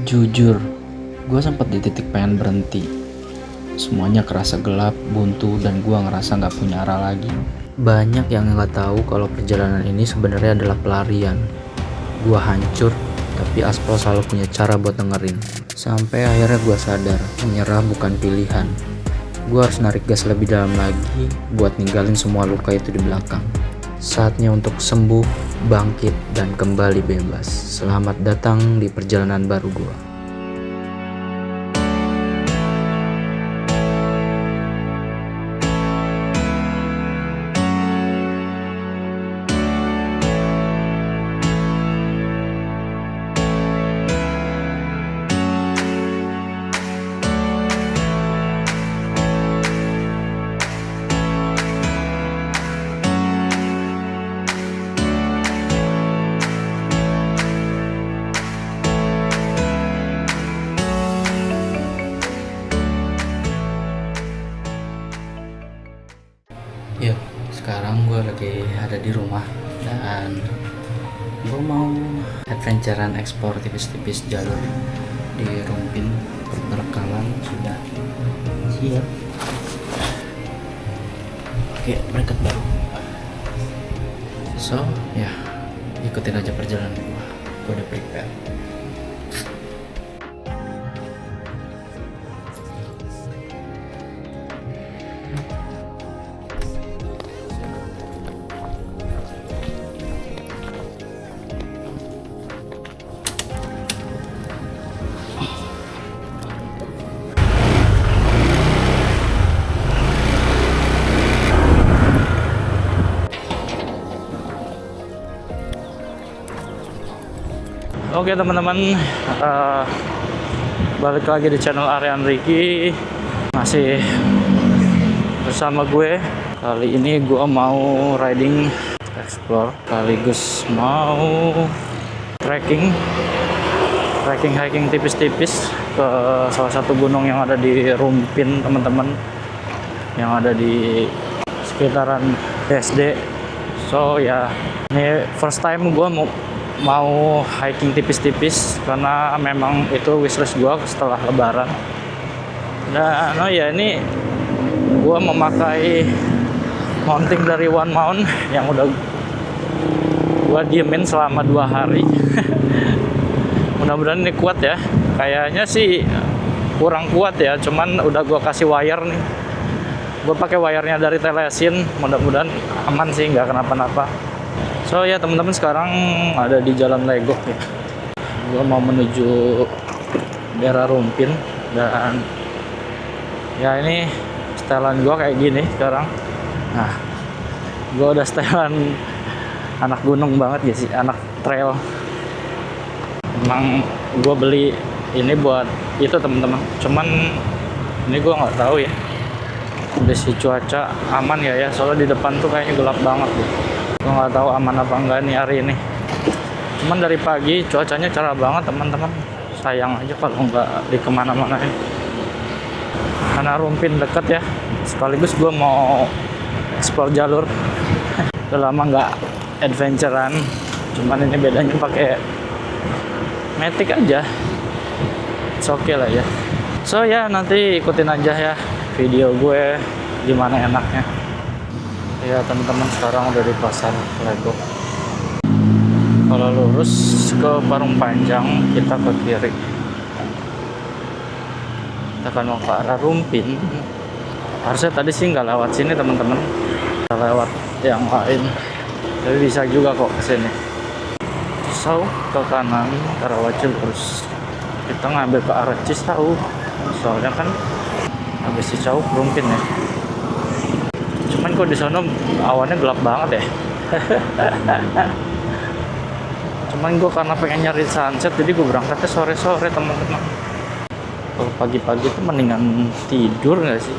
Jujur, gue sempat di titik pengen berhenti. Semuanya kerasa gelap, buntu, dan gue ngerasa nggak punya arah lagi. Banyak yang nggak tahu kalau perjalanan ini sebenarnya adalah pelarian. Gue hancur, tapi aspal selalu punya cara buat dengerin. Sampai akhirnya gue sadar, menyerah bukan pilihan. Gue harus narik gas lebih dalam lagi buat ninggalin semua luka itu di belakang. Saatnya untuk sembuh, bangkit, dan kembali bebas. Selamat datang di perjalanan baru gua. Yuk, sekarang gue lagi ada di rumah dan gue mau adventurean explore tipis-tipis jalur di Rumpin. Perbekalan sudah siap. Oke, berangkat baru. So, ya, ikutin aja perjalanan gue. Gue udah prepare. Oke teman-teman, balik lagi di channel Aryan Ricky. Masih bersama gue. Kali ini gue mau riding explore, sekaligus mau trekking hiking tipis-tipis ke salah satu gunung yang ada di Rumpin teman-teman, yang ada di sekitaran BSD. So ya, ini first time gue mau hiking tipis-tipis karena memang itu wishlist gue setelah lebaran. Dan oh ya, ini gue memakai mounting dari One Mount yang udah gue diemin selama 2 hari. Mudah-mudahan ini kuat ya. Kayaknya sih kurang kuat ya, cuman udah gue kasih wire nih. Gue pakai wirenya dari Telesin, mudah-mudahan aman sih, nggak kenapa-napa. So ya teman-teman, sekarang ada di Jalan Legok ya. Gue mau menuju daerah Rumpin dan ya ini setelan gue kayak gini sekarang. Nah, gue udah setelan anak gunung banget ya sih, anak trail. Emang gue beli ini buat itu teman-teman. Cuman ini gue nggak tahu ya, kondisi cuaca aman ya, soalnya di depan tuh kayaknya gelap banget deh. Gue nggak tahu aman apa enggak nih hari ini. Cuman dari pagi cuacanya cerah banget teman-teman. Sayang aja kalau nggak di kemana-mana ya. Karena Rumpin deket ya. Sekaligus gue mau explore jalur. Udah lama nggak adventurean. Cuman ini bedanya pakai Matic aja. It's okay lah ya. So ya, nanti ikutin aja ya video gue gimana enaknya. Ya teman-teman, sekarang udah di pasar Legok. Kalau lurus ke Parung Panjang, kita ke kiri. Kita akan mau ke arah Rumpin. Harusnya tadi sih nggak lewat sini teman-teman, kita lewat yang lain. Tapi bisa juga kok ke sini. So, ke kanan, ke arah Wacil terus. Kita ngambil ke arah Cisau. Soalnya kan habis Cisau Rumpin ya. Cuman kok di sana awannya gelap banget ya. Cuman gue karena pengen nyari sunset, jadi gue berangkatnya sore-sore teman-teman. Kalau pagi-pagi tuh mendingan tidur nggak sih?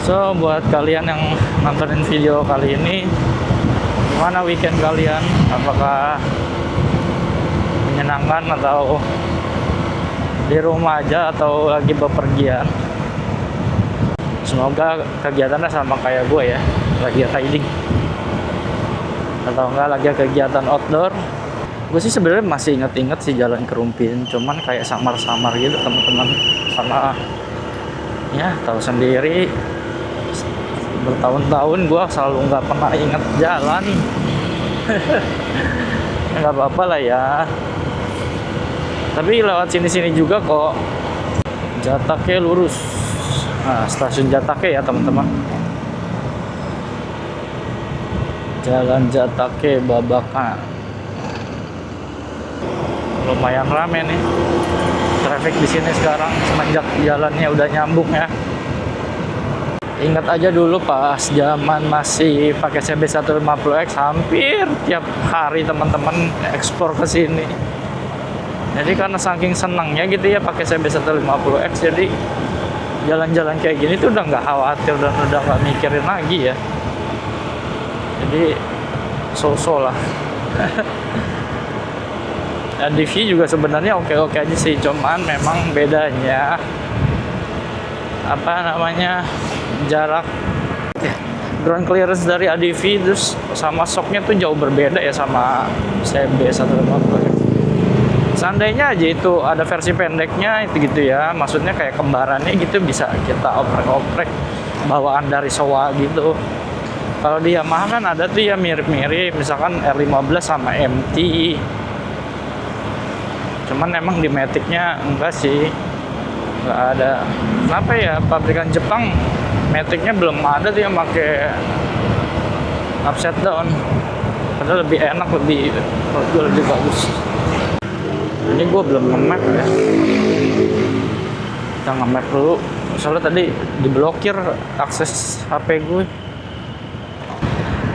So buat kalian yang nontonin video kali ini, gimana weekend kalian? Apakah menyenangkan atau di rumah aja atau lagi bepergian? Semoga kegiatannya sama kayak gue ya, lagi riding atau enggak lagi kegiatan outdoor Gue sih sebenarnya masih inget-inget sih jalan ke Rumpin, cuman kayak samar-samar gitu teman-teman, karena ya tahu sendiri bertahun-tahun gue selalu nggak pernah inget jalan. Nggak apa-apa lah ya, tapi lewat sini-sini juga kok. Jatake lurus. Nah, stasiun Jatake ya teman-teman. Jalan Jatake Babakan. Lumayan rame nih traffic di sini sekarang semenjak jalannya udah nyambung ya. Ingat aja dulu pas zaman masih pakai CB 150X, hampir tiap hari teman-teman eksplor ke sini. Jadi karena saking senangnya gitu ya pakai CB 150X, jadi jalan-jalan kayak gini tuh udah nggak khawatir dan udah nggak mikirin lagi ya. Jadi so-so lah. DV juga sebenarnya oke-oke aja sih, cuman memang bedanya apa namanya jarak ground clearance dari ADV terus sama shocknya tuh jauh berbeda ya sama CB 150X. Seandainya aja itu ada versi pendeknya itu gitu ya, maksudnya kayak kembarannya gitu bisa kita oprek-oprek bawaan dari Showa gitu. Kalau di Yamaha kan ada tuh ya mirip-mirip, misalkan R15 sama MT. Cuman emang di Matic-nya enggak sih, nggak ada. Kenapa ya pabrikan Jepang Matic-nya belum ada tuh yang pakai upside down, padahal lebih enak, lebih bagus. Ini gue belum nge-map ya, kita nge-map dulu soalnya tadi diblokir akses HP gue.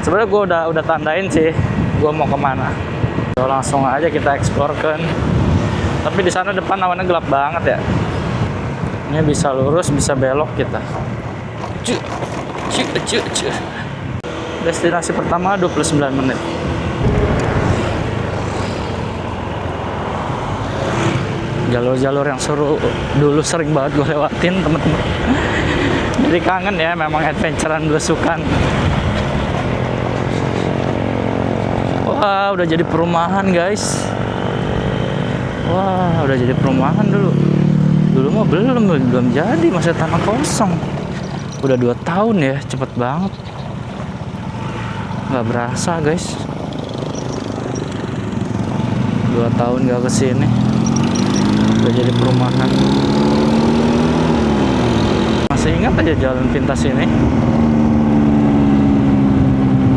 Sebenarnya gue udah tandain sih gue mau kemana, so, langsung aja kita explore kan. Tapi di sana depan awannya gelap banget ya. Ini bisa lurus, bisa belok kita. Destinasi pertama 29 menit. Jalur-jalur yang seru dulu sering banget gue lewatin temen-temen. Jadi kangen ya, memang adventurean belusukan. Wah, udah jadi perumahan guys. Wah, udah jadi perumahan dulu. Dulu mah belum jadi, masih tanah kosong. Udah 2 tahun ya, cepet banget. Nggak berasa guys. 2 tahun nggak kesini, udah jadi perumahan. Masih ingat aja jalan pintas ini.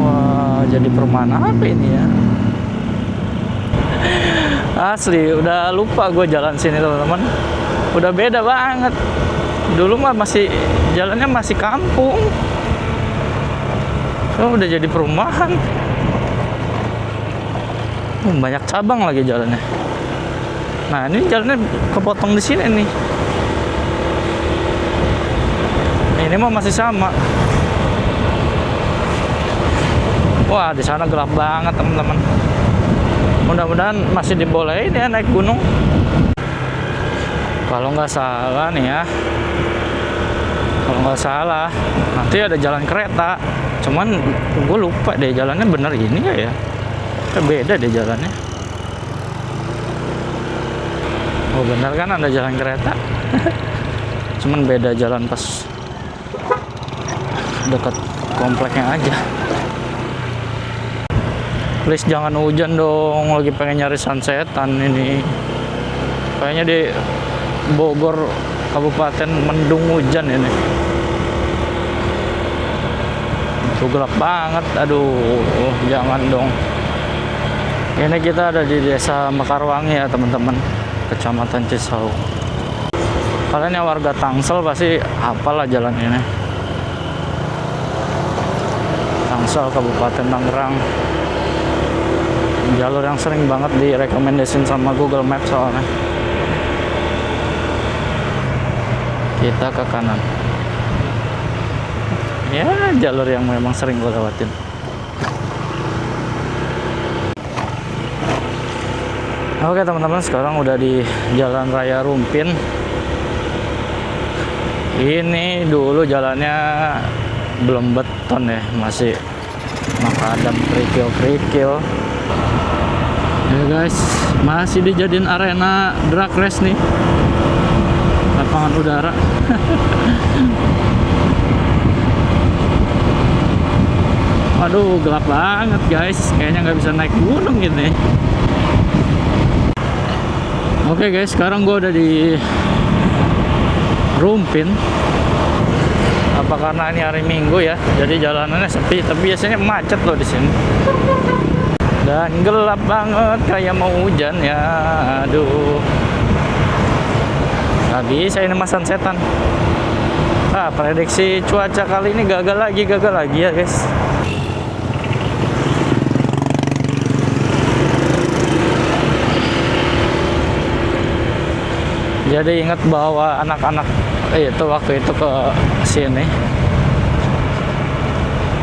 Wah, jadi perumahan apa ini ya? Asli, udah lupa gue jalan sini teman-teman. Udah beda banget. Dulu mah masih jalannya masih kampung. So, udah jadi perumahan. Banyak cabang lagi jalannya. Nah, ini jalannya kepotong di sini nih. Ini mah masih sama. Wah, di sana gelap banget teman-teman. Mudah-mudahan masih dibolehin ya naik gunung. Kalau nggak salah nih ya, kalau nggak salah nanti ada jalan kereta. Cuman gue lupa deh jalannya bener ini ya. Beda deh jalannya. Oh bener kan ada jalan kereta. Cuman beda jalan pas dekat kompleknya aja. Please jangan hujan dong, lagi pengen nyari sunsetan ini. Kayaknya di Bogor Kabupaten mendung hujan ini. Itu gelap banget, aduh, jangan dong. Ini kita ada di Desa Mekarwangi ya teman-teman, Kecamatan Cisau. Kalian yang warga Tangsel pasti hafal lah jalan ini. Tangsel, Kabupaten Tangerang. Jalur yang sering banget direkomendasiin sama Google Maps soalnya. Kita ke kanan. Ya, jalur yang memang sering gue lewatin. Oke teman-teman, sekarang udah di Jalan Raya Rumpin. Ini dulu jalannya belum beton ya, masih makadam kerikil-kerikil. Ya guys, masih dijadiin arena drag race nih, lapangan udara. Waduh, gelap banget guys, kayaknya nggak bisa naik gunung ini. Oke guys, sekarang gue udah di Rumpin. Apa karena ini hari Minggu ya, jadi jalanannya sepi, tapi biasanya macet loh di sini. Dan gelap banget kayak mau hujan ya. Aduh, nggak bisa ini masan setan. Prediksi cuaca kali ini gagal lagi ya guys. Jadi ingat bawa anak-anak itu waktu itu ke sini,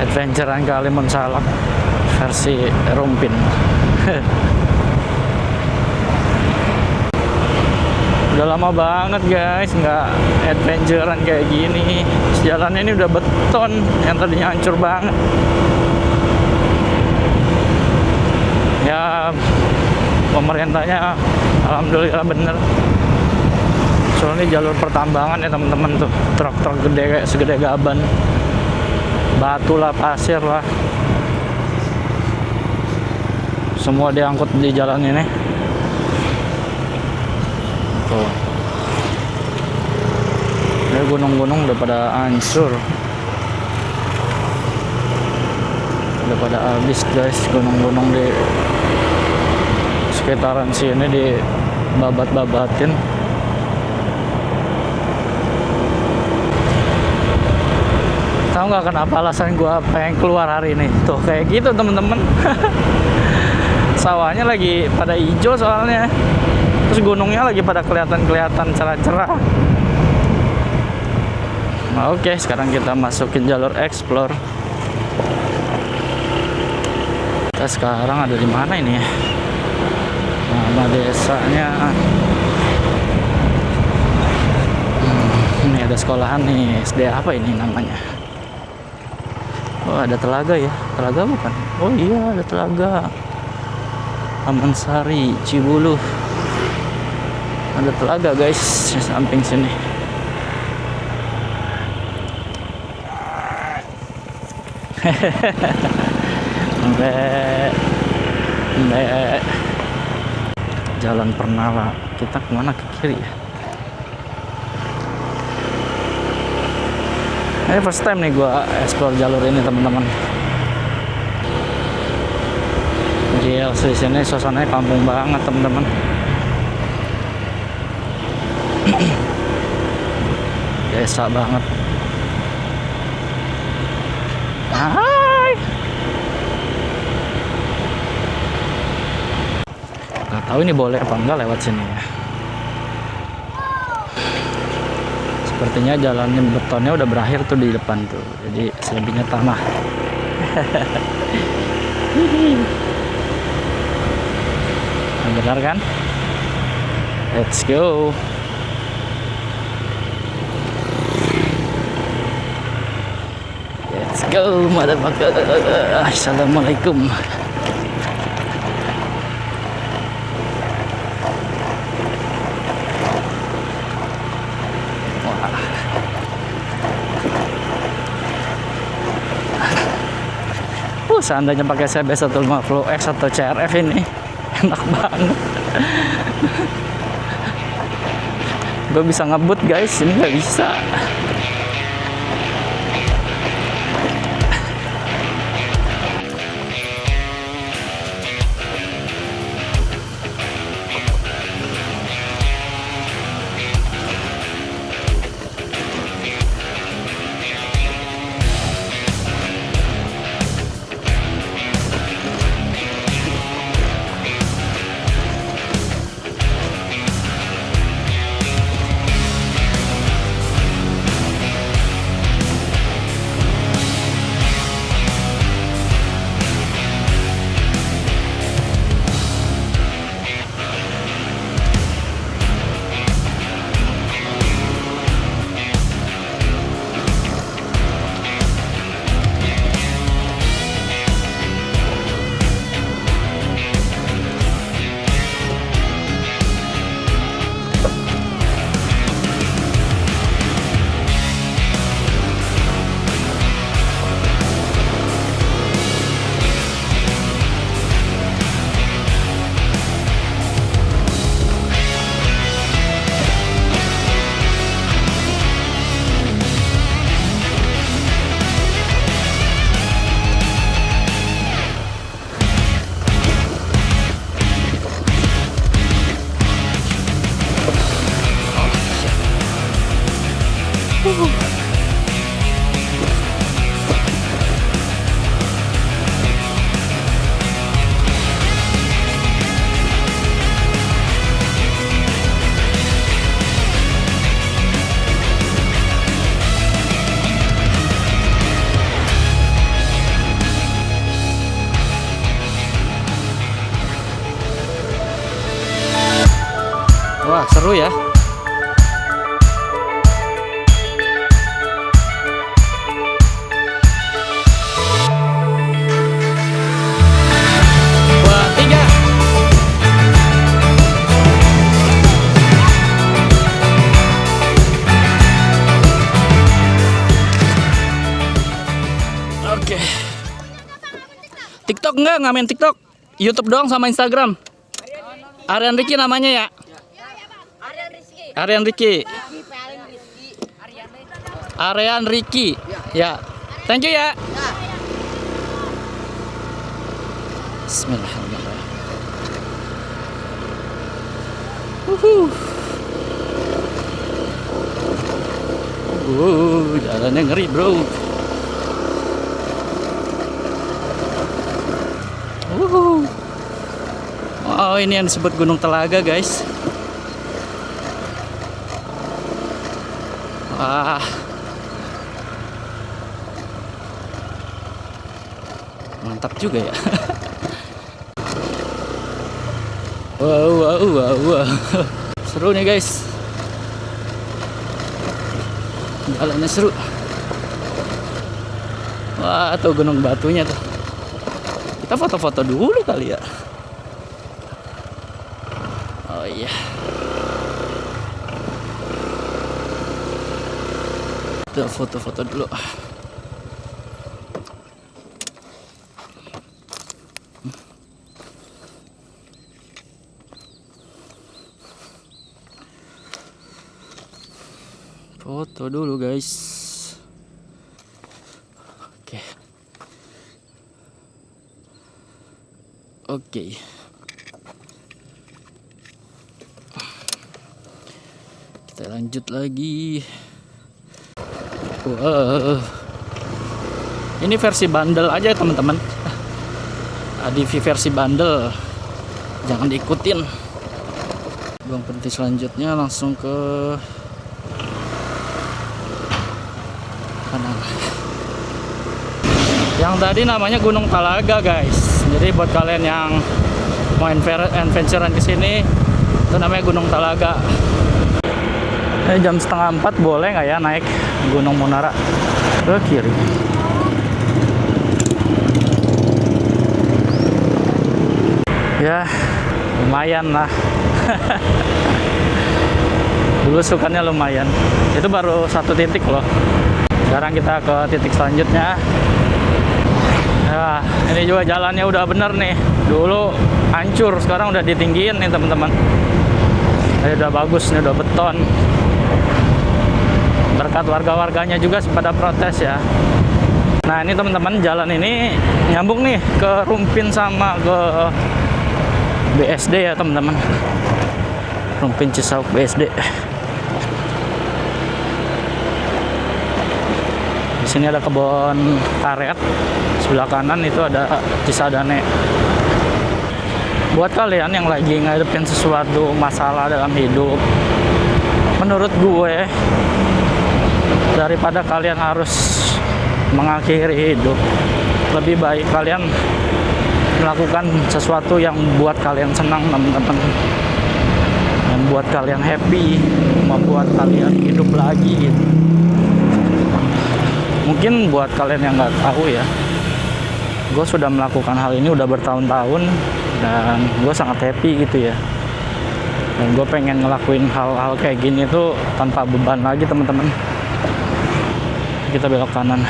adventurean Kalimun Salak versi Rumpin. Udah lama banget guys nggak adventurean kayak gini. Jalannya ini udah beton, yang tadinya hancur banget. Ya pemerintahnya alhamdulillah bener. Soalnya jalur pertambangan ya teman-teman tuh, truk-truk gede kayak segede gaban, batu lah, pasir lah, semua diangkut di jalan ini. Tuh, ini gunung-gunung udah pada hancur, udah pada habis guys. Gunung-gunung di sekitaran sini dibabat-babatin. Tahu nggak kenapa alasan gue pengen keluar hari ini? Tuh kayak gitu temen-temen. Sawahnya lagi pada hijau soalnya, terus gunungnya lagi pada kelihatan cerah-cerah. Nah, oke, sekarang kita masukin jalur explore. Kita sekarang ada di mana ini ya? Nama desanya. Ini ada sekolahan nih, SD apa ini namanya? Oh, ada telaga ya? Telaga bukan? Oh iya, ada telaga. Taman Sari, Cibuluh. Ada telaga guys, di samping sini. Mbak. Jalan Pernala. Kita kemana, ke kiri ya? Ini first time nih gua explore jalur ini teman-teman. Gila, di sini suasananya kampung banget teman-teman. Desa banget. Hai. Gak tahu ini boleh apa enggak lewat sini ya. Sepertinya jalannya betonnya udah berakhir tuh di depan tuh, jadi selebihnya tanah. Benar kan? Let's go. Let's go, motherfucker. Assalamualaikum. Seandainya pakai CB 150X atau CRF ini enak banget. Gue bisa ngebut guys, ini nggak bisa. Wah, seru ya. Wah, 3. Oke. TikTok enggak main TikTok. YouTube doang sama Instagram. Aryan Ricky namanya ya. Aryan Ricky. Aryan Ricky. Ya. Thank you ya. Bismillahirrahmanirrahim. Jalannya ngeri, bro. Oh, ini yang disebut Gunung Telaga, guys. Wah. Mantap juga ya. Wow. Seru nih, guys. Jalannya seru. Wah, tuh gunung batunya tuh. Kita foto-foto dulu kali ya. Oh iya. Kita foto-foto dulu. Foto dulu, guys. Oke. Kita lanjut lagi. Wow. Ini versi bundle aja, teman-teman. ADV versi bundle. Jangan diikutin. Buang berhenti selanjutnya langsung ke kanan. Yang tadi namanya Gunung Talaga, guys. Jadi buat kalian yang mau adventurean ke sini, itu namanya Gunung Talaga. Ini jam 3:30 boleh nggak ya naik Gunung Munara ke kiri? Ya, lumayan lah. Dulu sukanya lumayan. Itu baru 1 titik loh. Sekarang kita ke titik selanjutnya. Ya, ini juga jalannya udah bener nih. Dulu hancur, sekarang udah ditinggiin nih, teman-teman. Ini udah bagus, ini udah beton. Berkat warga-warganya juga pada protes ya. Nah, ini teman-teman, jalan ini nyambung nih ke Rumpin sama ke BSD ya, teman-teman. Rumpin Cisauk BSD. Di sini ada kebun karet. Sebelah kanan itu ada Cisadane. Buat kalian yang lagi ngadepin sesuatu masalah dalam hidup, menurut gue, daripada kalian harus mengakhiri hidup, lebih baik kalian melakukan sesuatu yang buat kalian senang, teman-teman, yang buat kalian happy, membuat kalian hidup lagi gitu. Mungkin buat kalian yang nggak tahu ya, gue sudah melakukan hal ini udah bertahun-tahun dan gue sangat happy gitu ya. Dan gue pengen ngelakuin hal-hal kayak gini tuh tanpa beban lagi, teman-teman. Kita belok kanan.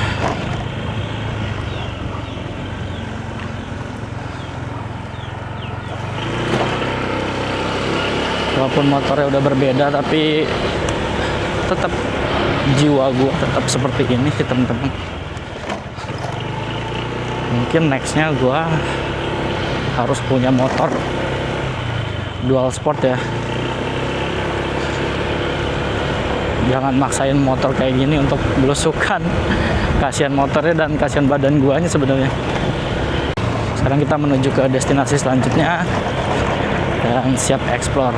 Walaupun motornya udah berbeda, tapi tetap jiwa gue tetap seperti ini sih, teman-teman. Mungkin nextnya gue harus punya motor dual sport ya. Jangan maksain motor kayak gini untuk belusukan. Kasihan motornya dan kasihan badan guanya sebenarnya. Sekarang kita menuju ke destinasi selanjutnya dan siap explore.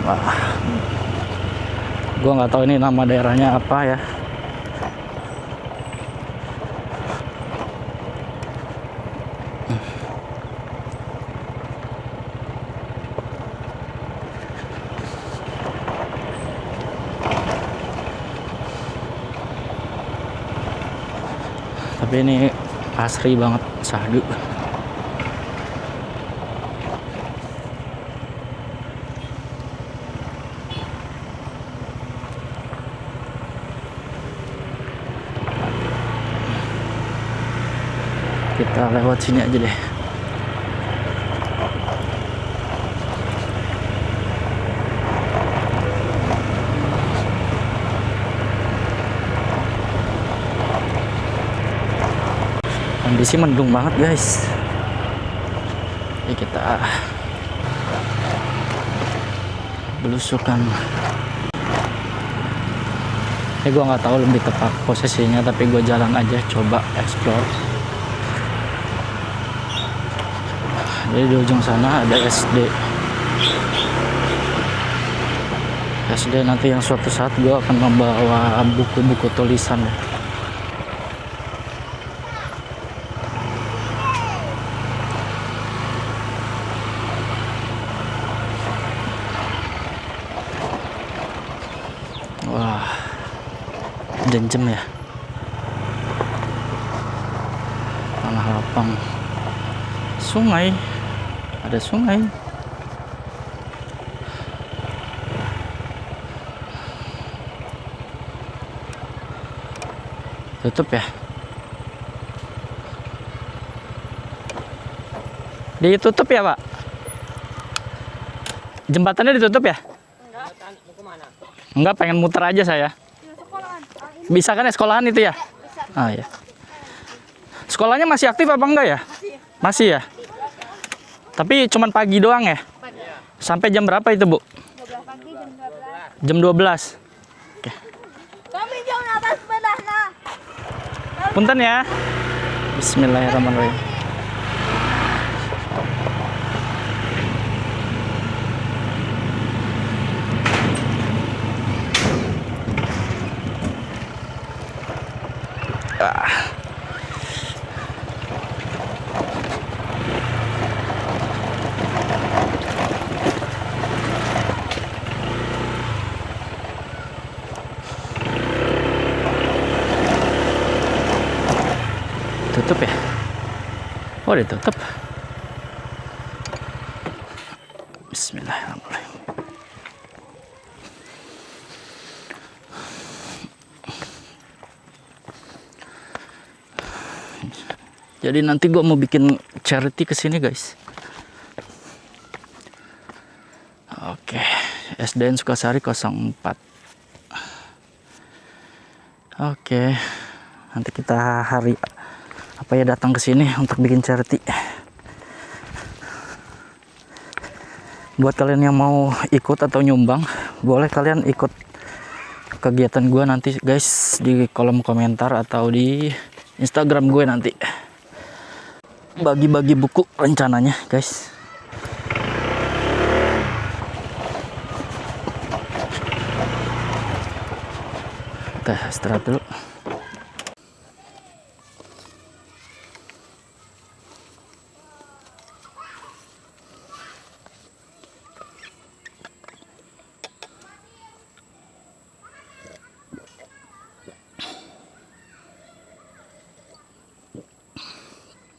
Wah, gue nggak tahu ini nama daerahnya apa ya. Tapi ini asri banget, sahdu. Kita lewat sini aja deh. Kondisi mendung banget guys. Jadi kita belusukan. Ini gua nggak tahu lebih tepat posisinya, tapi gua jalan aja coba explore. Jadi di ujung sana ada SD. SD nanti yang suatu saat gua akan membawa buku-buku tulisan. Wah, jam ya, tanah lapang, sungai, ada sungai. Tutup ya, ditutup ya Pak, jembatannya ditutup ya? Enggak, pengen muter aja saya. Bisa kan ya sekolahan itu ya? Ah ya. Sekolahnya masih aktif apa enggak ya? Masih ya? Tapi cuman pagi doang ya? Sampai jam berapa itu, Bu? 12 pagi, Jam jam 12. 12. Oke. Kami jauh atas sepeda nah. Punten ya. Bismillahirrahmanirrahim. Tutup ya? Oh, ditutup. Bismillahirrahmanirrahim. Jadi nanti gua mau bikin charity ke sini, guys. Oke, SDN Sukasari 04. Oke. Nanti kita hari apa ya datang ke sini untuk bikin charity. Buat kalian yang mau ikut atau nyumbang, boleh kalian ikut kegiatan gue nanti guys di kolom komentar atau di Instagram gue nanti. Bagi-bagi buku rencananya guys. Kita istirahat dulu.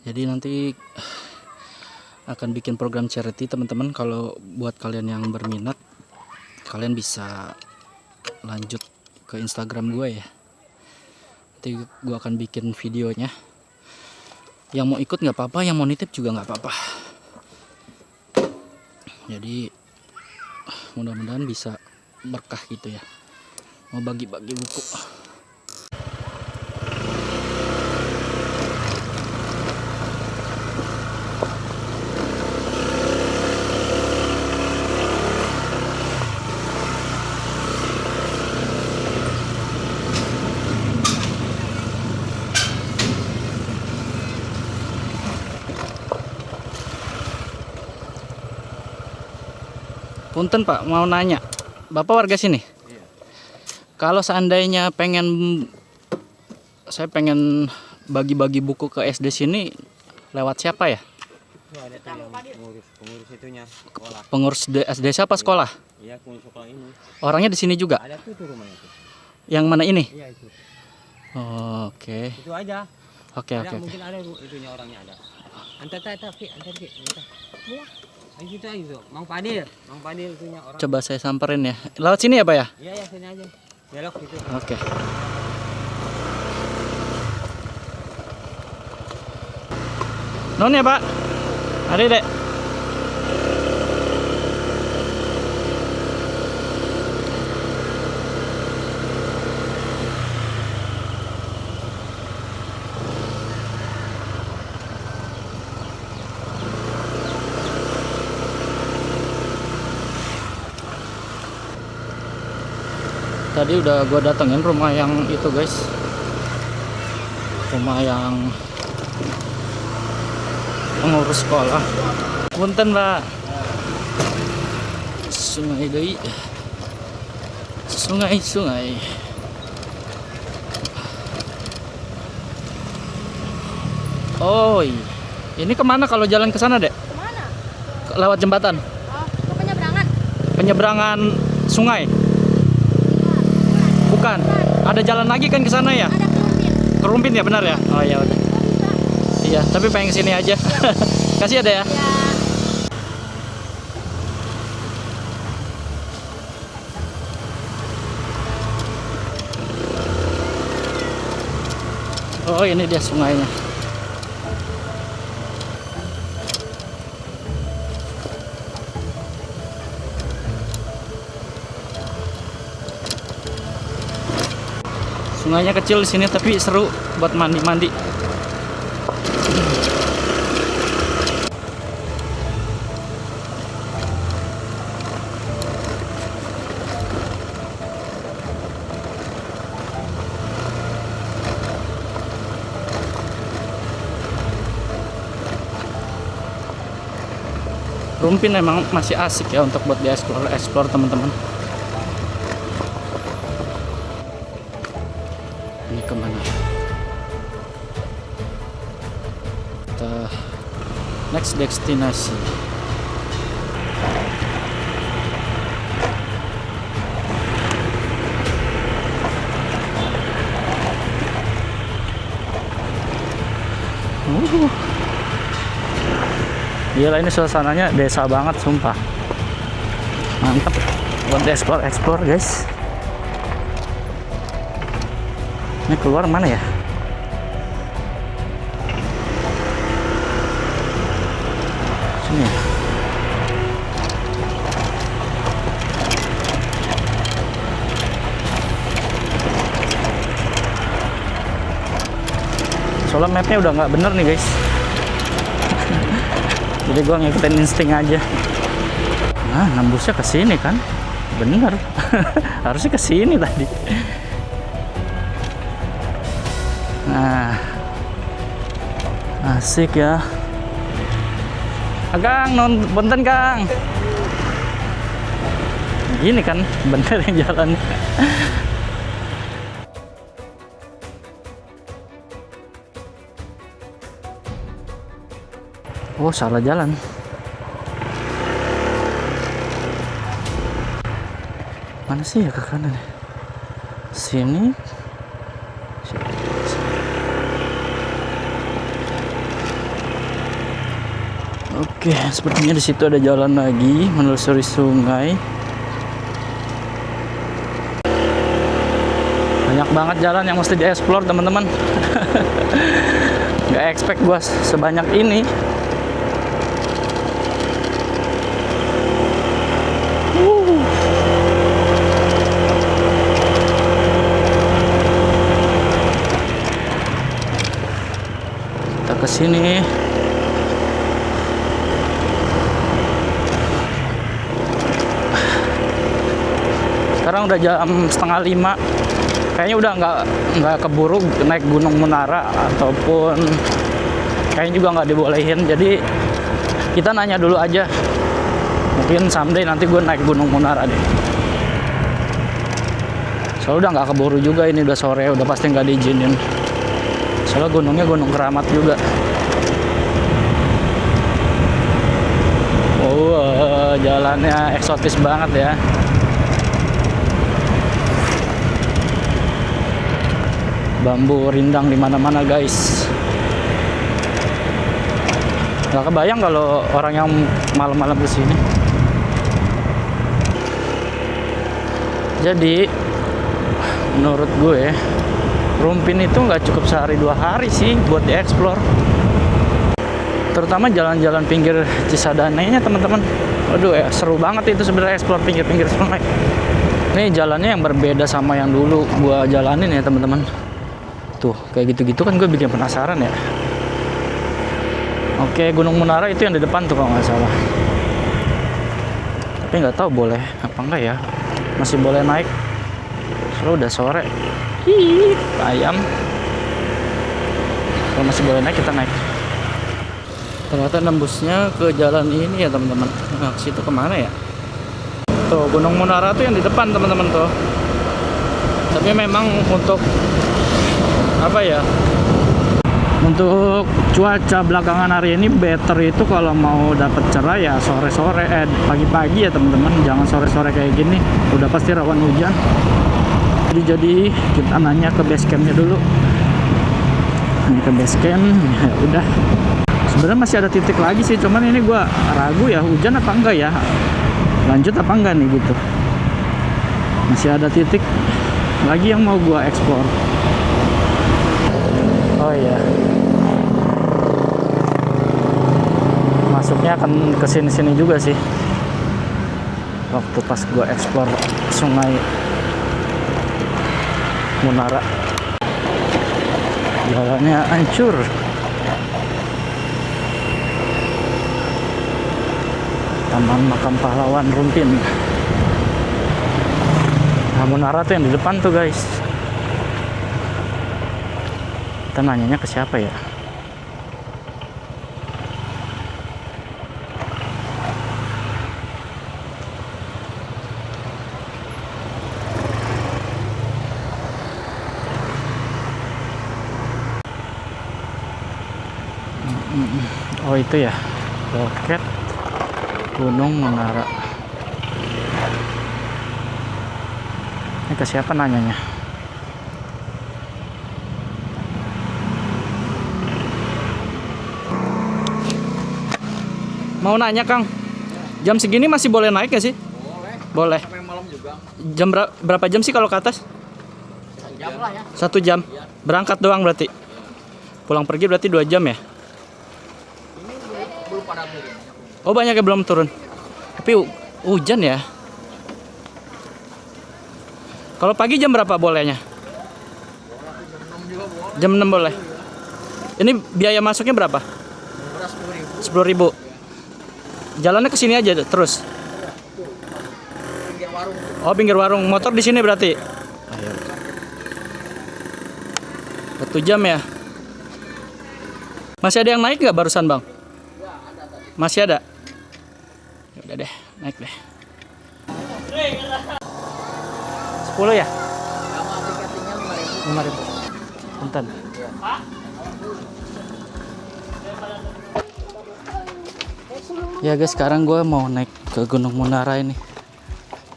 Jadi nanti akan bikin program charity teman-teman. Kalau buat kalian yang berminat, kalian bisa lanjut ke Instagram gue ya. Nanti gue akan bikin videonya. Yang mau ikut nggak apa-apa, yang mau nitip juga nggak apa-apa. Jadi mudah-mudahan bisa berkah gitu ya. Mau bagi-bagi buku. Punten Pak, mau nanya. Bapak warga sini? Iya. Kalau seandainya saya pengen bagi-bagi buku ke SD sini, lewat siapa ya? Ada tuh yang pengurus itunya sekolah. Pengurus SD siapa sekolah? Iya, pengurus sekolah ini. Orangnya di sini juga? Ada tuh rumahnya tuh. Yang mana ini? Iya itu. Oh, oke. Itu aja. Oke, Ada, oke. mungkin ada itunya orangnya ada. Antar Ki, antar Ki. Antar. Iya. Ayo itu ayo tuh. Mang Padil itunya orang. Coba saya samperin ya. Lewat sini ya, Pak ya? Iya ya sini aja. Belok gitu. Oke. Non ya, Pak. Mari, Dek. Tadi udah gue datengin rumah yang itu guys, rumah yang pengurus sekolah. Punten Pak, sungai deui, sungai. Oh, ini kemana kalau jalan ke sana, Dek? Kemana? Lewat jembatan, Oh, ke penyeberangan. penyeberangan sungai. Bukan, ada jalan lagi kan ke sana ya? Ada kerumpin. Kerumpin ya, benar ya? Oh ya udah. Oh, bisa. Iya, tapi pengen kesini aja. Kasih ada ya. Ya. Oh, ini dia sungainya. Sungainya kecil di sini tapi seru buat mandi-mandi. Rumpin emang masih asik ya untuk buat di-explore teman-teman. Ini kemana? Kita next destinasi. Gila, ini suasananya desa banget sumpah. Mantap buat explore guys. Ini keluar mana ya? Sini ya? Soalnya mapnya udah nggak bener nih guys. Jadi gua ngikutin insting aja. Nah, nembusnya ke sini kan? Bener. Harusnya ke sini tadi. Nah, asik ya. Kang, punten Kang. Gini kan, bener yang jalannya. Oh, salah jalan. Mana sih ya ke kanan? Sini. Oke, sepertinya di situ ada jalan lagi menelusuri sungai. Banyak banget jalan yang mesti dieksplor teman-teman. Gak expect gua sebanyak ini. Kita ke sini. Sekarang udah jam 4:30. Kayaknya udah nggak keburu naik Gunung Munara, ataupun kayaknya juga nggak dibolehin. Jadi kita nanya dulu aja. Mungkin someday nanti gue naik Gunung Munara deh. Soalnya udah nggak keburu juga, ini udah sore, udah pasti nggak diizinin. Soalnya gunungnya Gunung Keramat juga. Oh, jalannya eksotis banget ya. Bambu rindang di mana-mana guys. Gak kebayang kalau orang yang malam-malam kesini. Jadi menurut gue Rumpin itu nggak cukup sehari 2 hari sih buat dieksplor. Terutama jalan-jalan pinggir Cisadane-nya teman-teman. Waduh ya, seru banget itu sebenarnya eksplor pinggir-pinggir sungai. Ini jalannya yang berbeda sama yang dulu gua jalanin ya teman-teman. Tuh kayak gitu-gitu kan gue bikin penasaran ya. Oke, Gunung Munara itu yang di depan tuh kalau nggak salah. Tapi nggak tahu boleh apa enggak ya. Masih boleh naik. Soalnya udah sore. Ih, ayam. Kalau masih boleh naik kita naik. Ternyata nembusnya ke jalan ini ya teman-teman. Nah, ke situ kemana ya? Tuh Gunung Munara tuh yang di depan teman-teman tuh. Tapi memang untuk apa ya? Untuk cuaca belakangan hari ini better itu kalau mau dapat cerah ya sore-sore, pagi-pagi ya teman-teman. Jangan sore-sore kayak gini. Udah pasti rawan hujan. Jadi kita nanya ke base campnya dulu. Nanya ke base camp, ya udah. Sebenarnya masih ada titik lagi sih, cuman ini gua ragu ya hujan apa enggak ya. Lanjut apa enggak nih gitu. Masih ada titik lagi yang mau gua eksplor. Oh iya. Masuknya akan ke sini-sini juga sih. Waktu pas gua eksplor sungai Munara. Jalannya hancur. Taman Makam Pahlawan Rumpin. Nah, Munara tuh yang di depan tuh guys. Kita nanyanya ke siapa ya? Oh itu ya, loket Gunung Munara. Ini ke siapa nanyanya? Mau nanya Kang, jam segini masih boleh naik gak sih? Boleh. Sampai malam juga. Jam berapa jam sih kalau ke atas? 1 jam lah ya. 1 jam. Berangkat doang berarti. Pulang pergi berarti 2 jam ya? Belum pada turun. Oh banyak yang belum turun. Tapi hujan ya. Kalau pagi jam berapa bolehnya? Jam 6 boleh. Ini biaya masuknya berapa? 10.000. Jalannya ke sini aja terus. Pinggir warung. Oh pinggir warung. Motor di sini berarti. 1 jam ya. Masih ada yang naik nggak barusan bang? Masih ada. Ya udah deh, naik deh. 10 ya? Sama tiketnya 5.000. 5.000. Punten. Ya guys, sekarang gue mau naik ke Gunung Munara ini.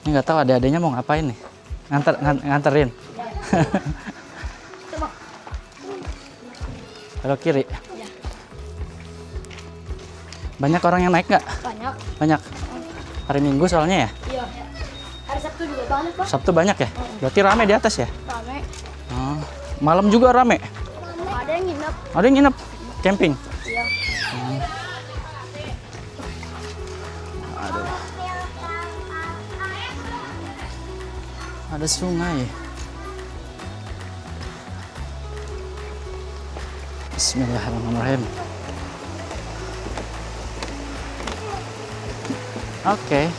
Ini nggak tahu adek-adeknya mau ngapain nih. Nganterin. Belok kiri. Banyak orang yang naik nggak? Banyak. Banyak. Hari Minggu soalnya ya? Iya. Hari Sabtu juga banyak, Pak. Sabtu banyak ya? Berarti rame di atas ya? Rame. Oh. Malam juga rame? Ada yang nginep. Ada yang nginep? Camping? Iya. Aduh. Ada sungai. Bismillahirrahmanirrahim. Oke.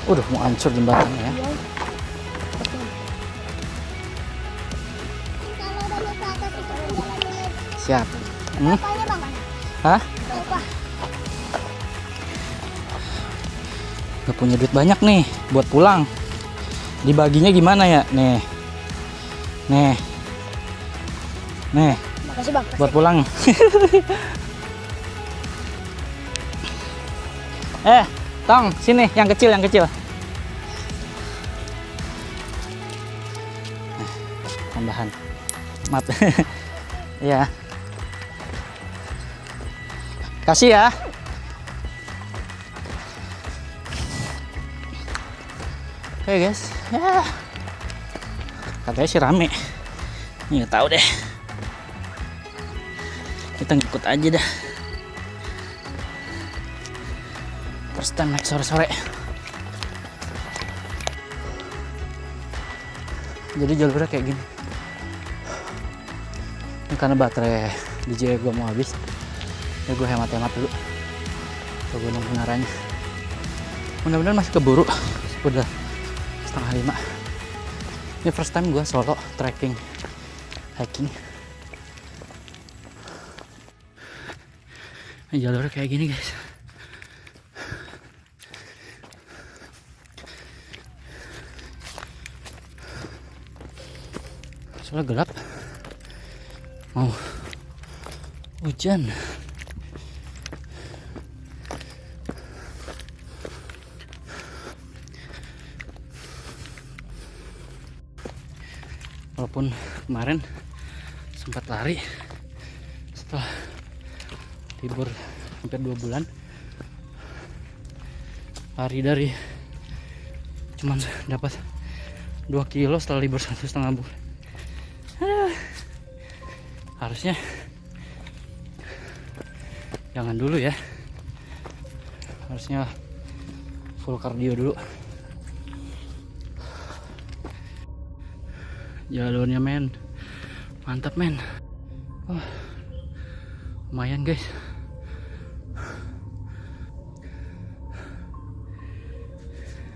Udah mau hancur jembatannya ya. Siap. Hah? Gak punya duit banyak nih buat pulang. Dibaginya gimana ya? Nih. Kasih bang. buat pulang. Tong, sini yang kecil, yang kecil. Tambahan. Maaf. Ya. Kasih ya. Oke guys, ya. Katanya sih rame. Nggak tahu deh. Kita ngikut aja dah. First time naik sore-sore. Jadi jalurnya kayak gini. Ini karena baterai DJ gue mau habis. Ya gue hemat-hemat dulu ke Gunung Menaranya. Mudah-mudahan masih keburu. Udah 4:30. Ini first time gue solo trekking, hiking. Ini jalurnya kayak gini guys. Soalnya gelap, mau hujan. Walaupun kemarin sempat lari setelah libur hampir 2 bulan, lari dari cuman dapat 2 kilo setelah libur 1,5 bulan. Harusnya jangan dulu ya, harusnya full cardio dulu. Jalurnya men, mantap men. Lumayan guys.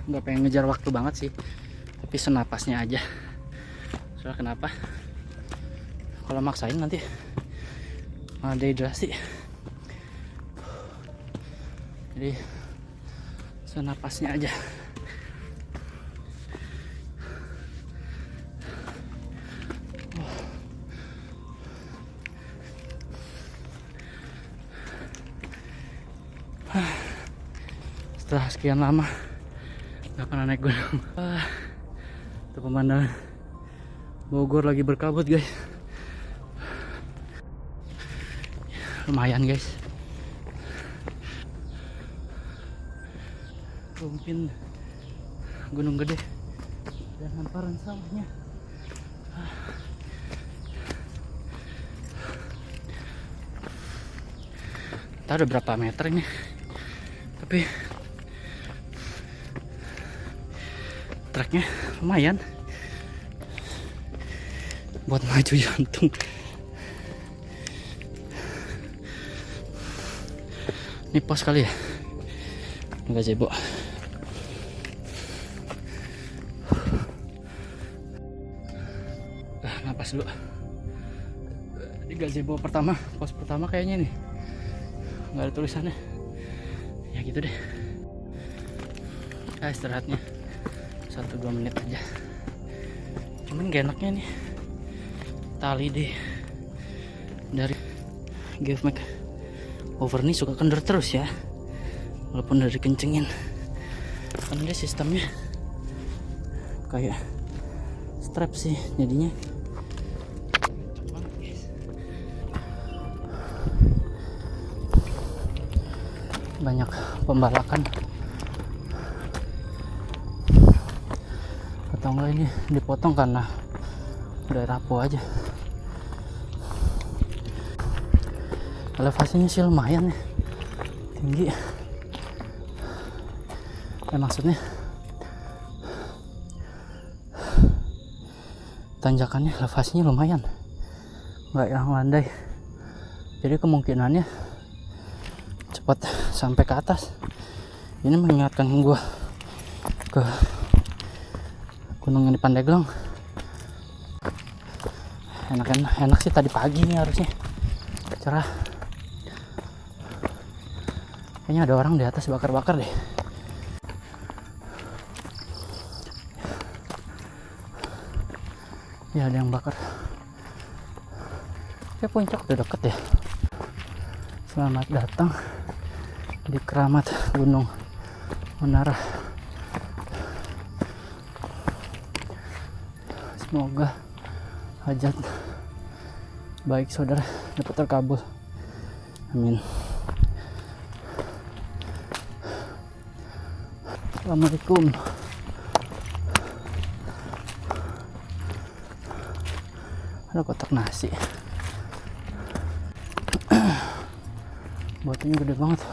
Nggak pengen ngejar waktu banget sih, tapi senapasnya aja. Soalnya kenapa? Kalau maksain nanti malah dehidrasi. Jadi senapasnya aja. Setelah sekian lama nggak pernah naik gunung. Itu pemandangan Bogor lagi berkabut guys. Lumayan guys. Mungkin Gunung Gede dan hamparan sawahnya. Tahu udah berapa meter ini, tapi treknya lumayan buat maju jantung. Ini pos kali ya, enggak Gazebo. Napas dulu. Di Gazebo pertama, pos pertama kayaknya nih nggak ada tulisannya. Ya gitu deh. Istirahatnya 1-2 menit aja. Cuman gak enaknya nih tali dari Give Mac over nih suka kendor terus ya, walaupun udah dikencengin. Karena dia sistemnya kayak strap sih jadinya. Banyak pembalakan atau enggak ini dipotong karena udah rapuh aja. Elevasinya sih lumayan ya, tinggi ya, maksudnya tanjakannya elevasinya lumayan, nggak yang landai, jadi kemungkinannya cepat sampai ke atas. Ini mengingatkan gua ke gunung yang di Pandeglang. Enak sih tadi pagi nih, harusnya cerah. Kayaknya ada orang di atas bakar-bakar deh. Ya ada yang bakar. Oke, puncak udah deket ya. Selamat datang di keramat Gunung Menara. Semoga hajat baik saudara dapat terkabul. Amin. Assalamualaikum. Ada kotak nasi. Batunya gede banget.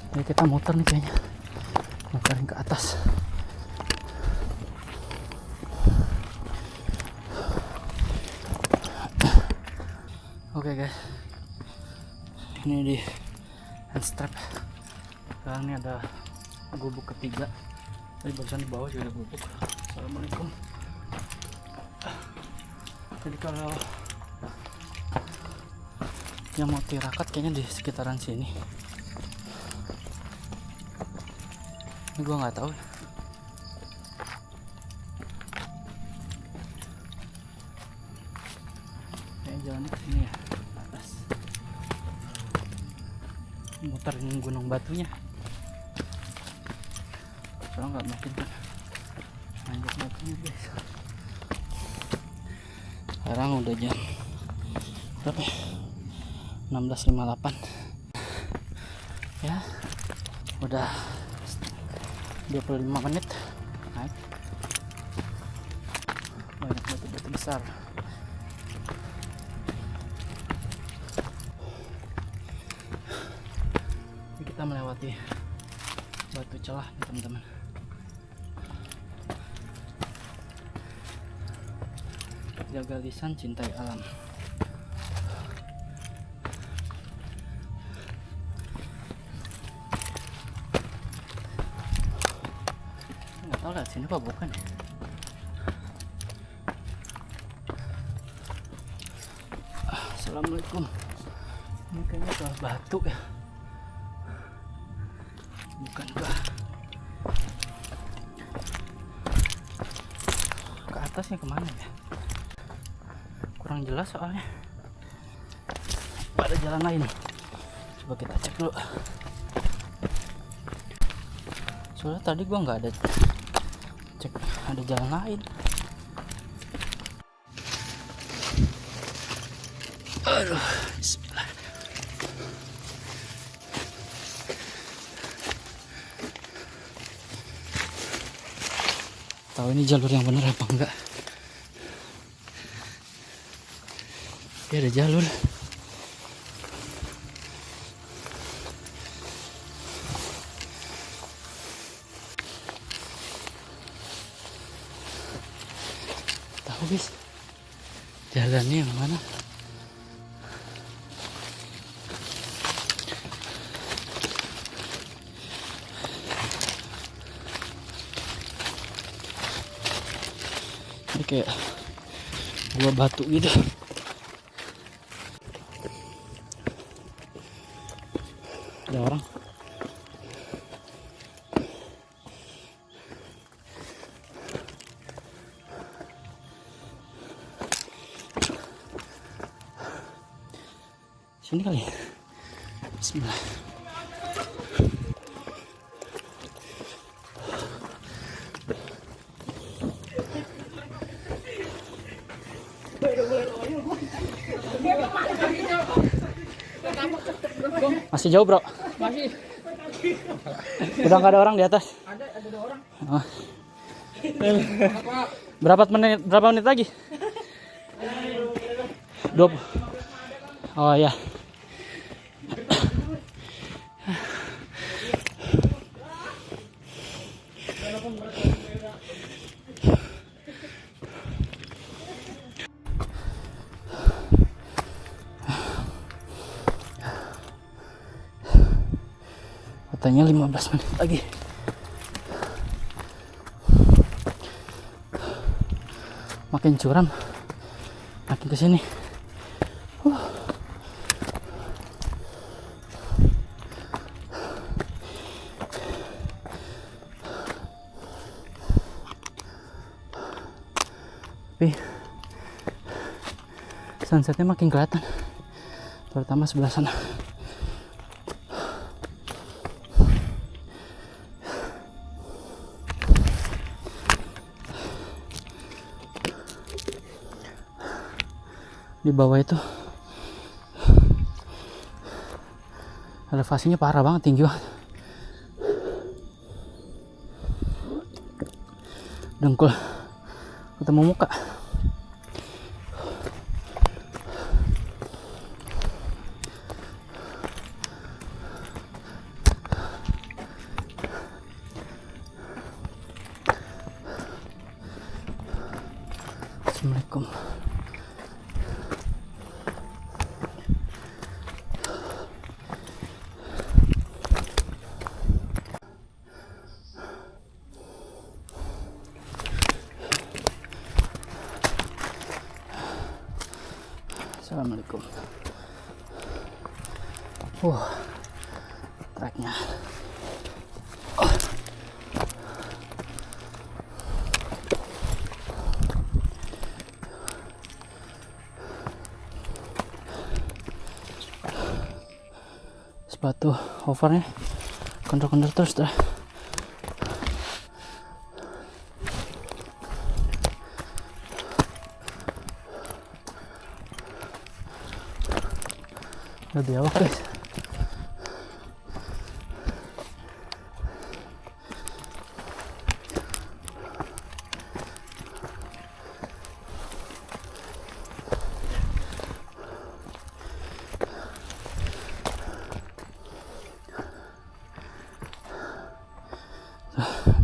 Jadi kita muter nih kayaknya. Muterin ke atas. Oke guys. Ini di handstrap. Sekarang ini ada gubuk ketiga. Tadi barusan di bawah juga ada gubuk. Assalamualaikum. Jadi kalau yang mau tirakat kayaknya di sekitaran sini. Ini gua nggak tahu. Kayaknya jalannya ke sini ya, atas. Muterin gunung batunya. Soalnya nggak mungkin kan nanjak batunya guys. Sekarang udah jam berapa ya? 16.58 ya, udah 25 menit naik. Banyak batu-batu besar. Ini kita melewati batu celah nih teman-teman. Jaga lisan, cintai alam. Nggak tahu lihat sini apa bukan ya. Assalamualaikum. Ini kayaknya soal batu ya. Bukan kah? Ke atasnya kemana ya? Kurang jelas soalnya. Ada jalan lain. Coba kita cek dulu. Soalnya tadi gua nggak ada cek ada jalan lain. Aduh, bismillah. Tahu ini jalur yang benar apa enggak? Ya ada jalur. Tahu guys, jalannya yang mana? Ini kayak gua batu gitu. Ada orang. Sini kali. Bismillah. Masih jauh bro? Masih. Udah nggak ada orang di atas? Ada 2 orang. Oh. Berapa menit lagi? 20. Oh ya. Katanya 15 menit lagi. Makin curam, makin kesini. Tapi sunsetnya makin kelihatan, terutama sebelah sana. Di bawah itu elevasinya parah banget, tinggi banget. Dengkul ketemu muka. Assalamualaikum. Assalamualaikum. Treknya. Sepatu overnya kendor-kendor terus dah. Udah biawak guys.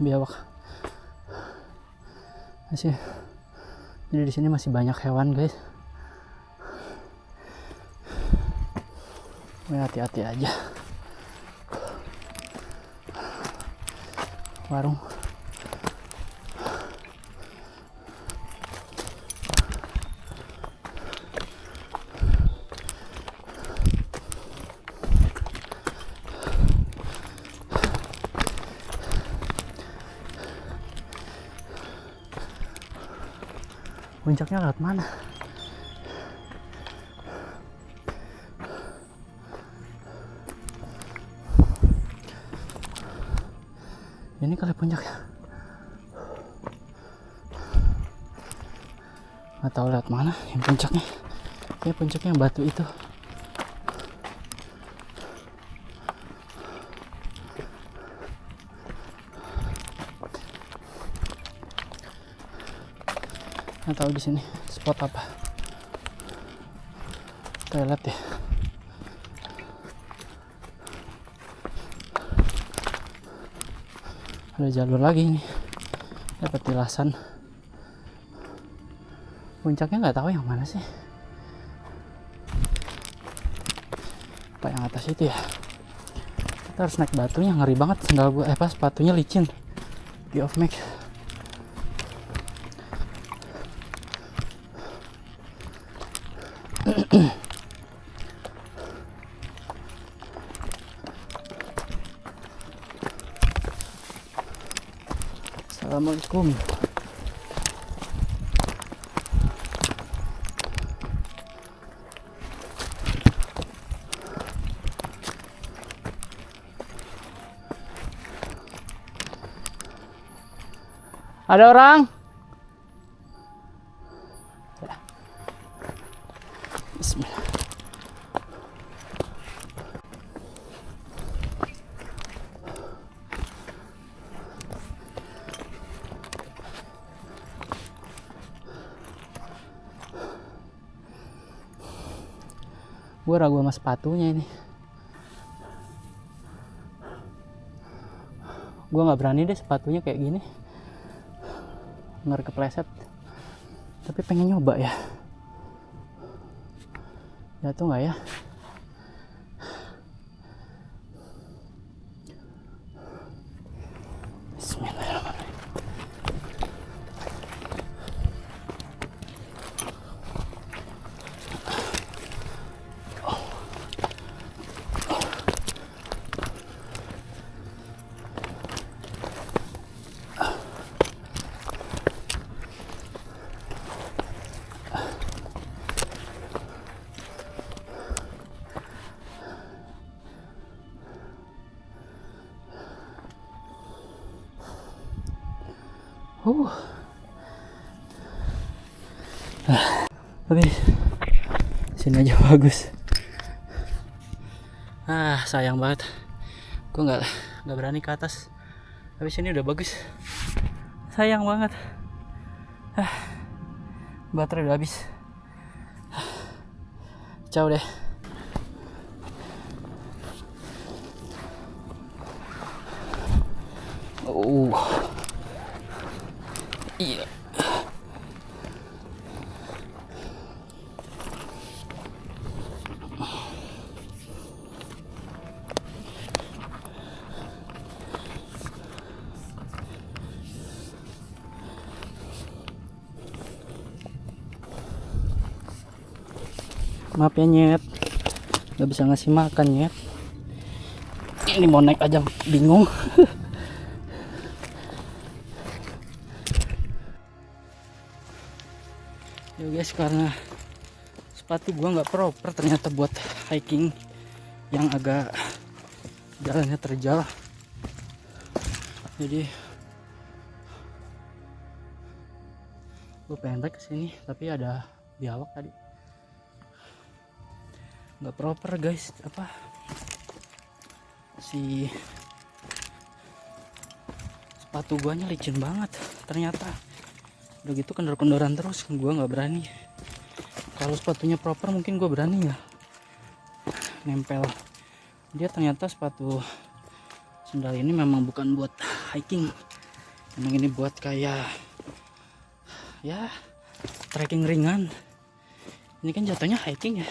Biawak masih, jadi di sini masih banyak hewan guys. Hati-hati aja. Warung puncaknya lewat mana? Ini kali puncaknya. Nggak tahu lewat mana yang puncaknya. Ya puncaknya yang batu itu. Nggak tahu di sini spot apa. Toilet ya. Ada jalur lagi nih, dapat tilasan. Puncaknya nggak tahu yang mana sih. Apa yang atas itu ya? Kita harus naik batunya, ngeri banget sendal gue. Sepatunya licin. Di off max. Assalamualaikum. Ada orang? Bismillah. Gue ragu sama sepatunya ini. Gue nggak berani deh sepatunya kayak gini. Ngeri kepleset. Tapi pengen nyoba ya. Jatuh nggak ya? Bismillahirrahmanirrahim. Tapi sini aja bagus. Sayang banget. Gue nggak berani ke atas. Tapi sini udah bagus. Sayang banget. Baterai udah habis. Ciao deh. Iya. Maaf ya Nyet, gak bisa ngasih makan Nyet. Ini mau naik aja bingung. Ya guys, karena sepatu gua nggak proper ternyata buat hiking yang agak jalannya terjal. Jadi gua pengen naik kesini tapi ada biawak tadi. Nggak proper guys, si sepatu guanya licin banget ternyata. Udah gitu kendor-kendoran terus, gua nggak berani. Kalau sepatunya proper mungkin gua berani ya nempel. Dia ternyata sepatu sendal ini memang bukan buat hiking, memang ini buat kayak ya trekking ringan. Ini kan jatuhnya hiking ya.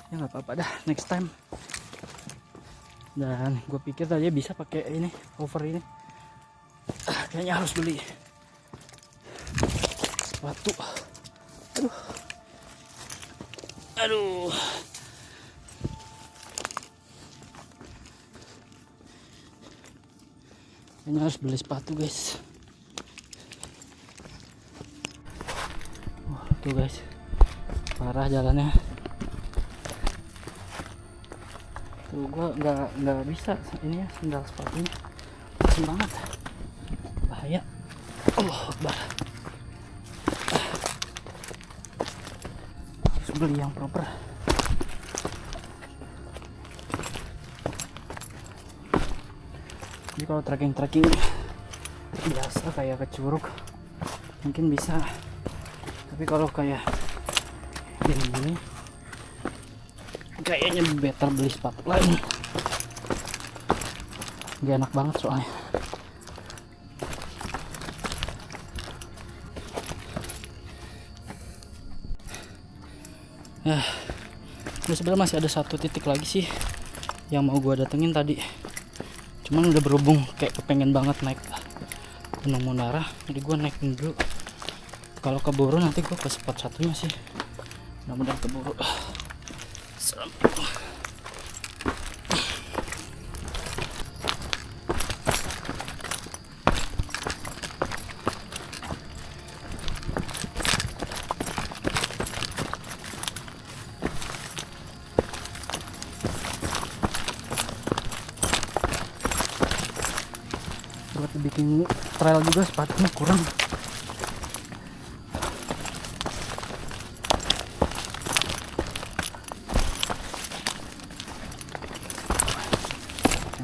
Ya nggak apa-apa dah, next time. Dan gue pikir tadi bisa pakai ini cover ini. Kayaknya harus beli sepatu. Aduh. Kayaknya harus beli sepatu guys. Tuh guys, parah jalannya. Tuh gua nggak bisa ini ya, sendal sepatunya licin banget, bahaya. Akbar. Harus beli yang proper. Jadi kalau trekking biasa kayak ke Curug mungkin bisa, tapi kalau kayak gini kayaknya better beli sepatu lain. Gak enak banget soalnya. Ya, sebenarnya masih ada satu titik lagi sih yang mau gua datengin tadi. Cuman udah berhubung kayak kepengen banget naik Gunung Munara, jadi gua naikin dulu. Kalau keburu nanti gua ke spot satunya sih. Mudah-mudahan keburu. Buat bikin trail juga sepatunya kurang.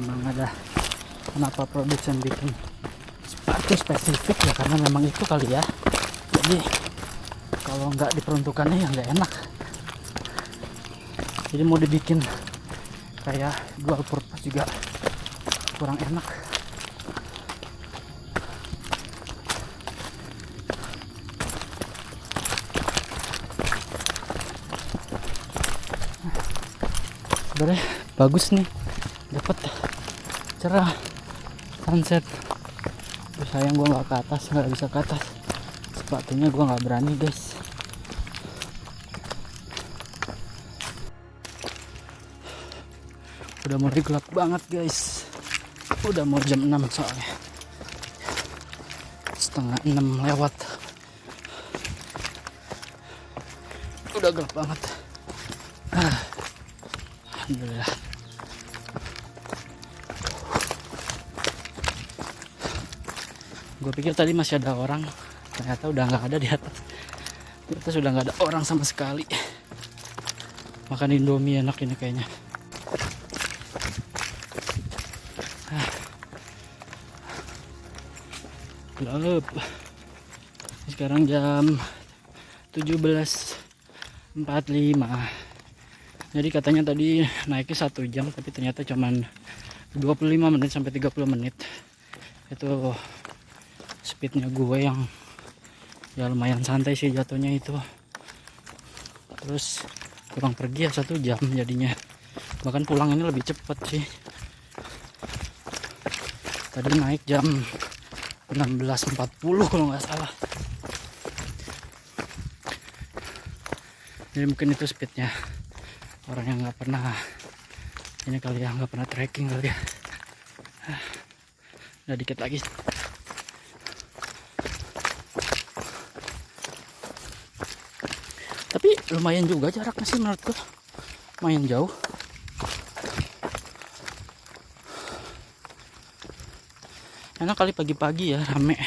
Emang ada kenapa produsen bikin sepatu spesifik ya, karena memang itu kali ya. Jadi kalau nggak diperuntukannya ya nggak enak. Jadi mau dibikin kayak dual purpose juga kurang enak. Sebenarnya bagus nih, dapat cerah sunset. Terus sayang gua nggak ke atas, nggak bisa ke atas. Sepatunya gua nggak berani guys. Udah mau gelap banget guys. Udah mau jam 6 soalnya. Setengah 6 lewat. Udah gelap banget. Alhamdulillah. Gue pikir tadi masih ada orang, ternyata udah nggak ada di atas. Di atas udah nggak ada orang sama sekali. Makan Indomie enak ini kayaknya. Gelap. Sekarang jam 17.45. Jadi katanya tadi naiknya 1 jam, tapi ternyata cuman 25 menit sampai 30 menit. Itu speednya gue yang ya lumayan santai sih jatuhnya itu. Terus kurang pergi ya 1 jam jadinya. Bahkan pulang ini lebih cepat sih. Tadi naik jam 16.40 kalau nggak salah. Jadi mungkin itu speednya orang yang nggak pernah ini kali ya, nggak pernah trekking kali ya. Udah dikit lagi. Tapi lumayan juga jaraknya sih menurutku, lumayan jauh. Enak kali pagi-pagi ya, rame.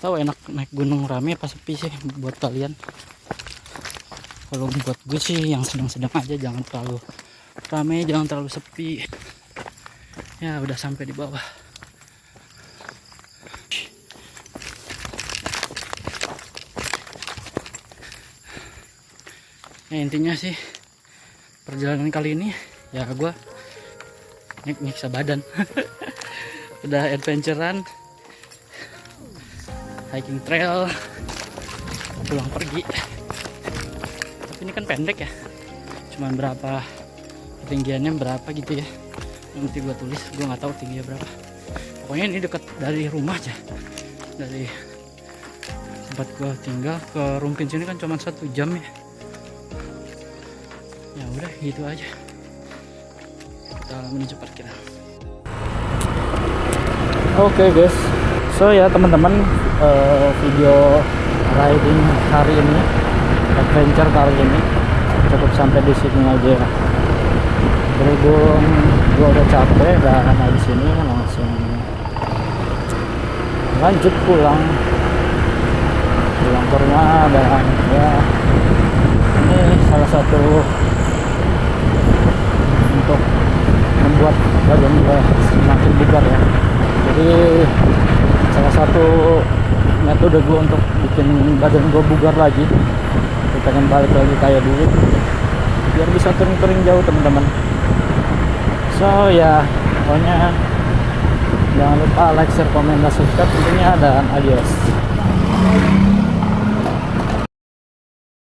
Atau enak naik gunung rame apa sepi sih buat kalian? Kalau buat gue sih yang sedang-sedang aja, jangan terlalu rame, jangan terlalu sepi. Ya udah sampai di bawah. Ya intinya sih perjalanan kali ini ya gue nyiksa badan. Udah adventurean, hiking trail, pulang pergi. Tapi ini kan pendek ya, cuman berapa ketinggiannya berapa gitu ya, nanti gue tulis. Gue nggak tahu tingginya berapa, pokoknya ini dekat dari rumah aja, dari tempat gue tinggal ke Rumpin sini kan cuma 1 jam ya. Ya udah gitu aja, kita menuju parkiran. Oke guys, so ya teman-teman, video riding hari ini, adventure kali ini cukup sampai di sini aja ya. Berhubung gua udah capek dan habis ini langsung lanjut pulang ke rumah. Dan ya ini salah satu untuk membuat badan gua semakin bugar ya. Jadi salah satu metode gue untuk bikin badan gue bugar lagi, gue pengen balik lagi kayak dulu biar bisa touring-touring jauh teman-teman. So ya pokoknya jangan lupa like, share, komen, dan subscribe tentunya, dan adios.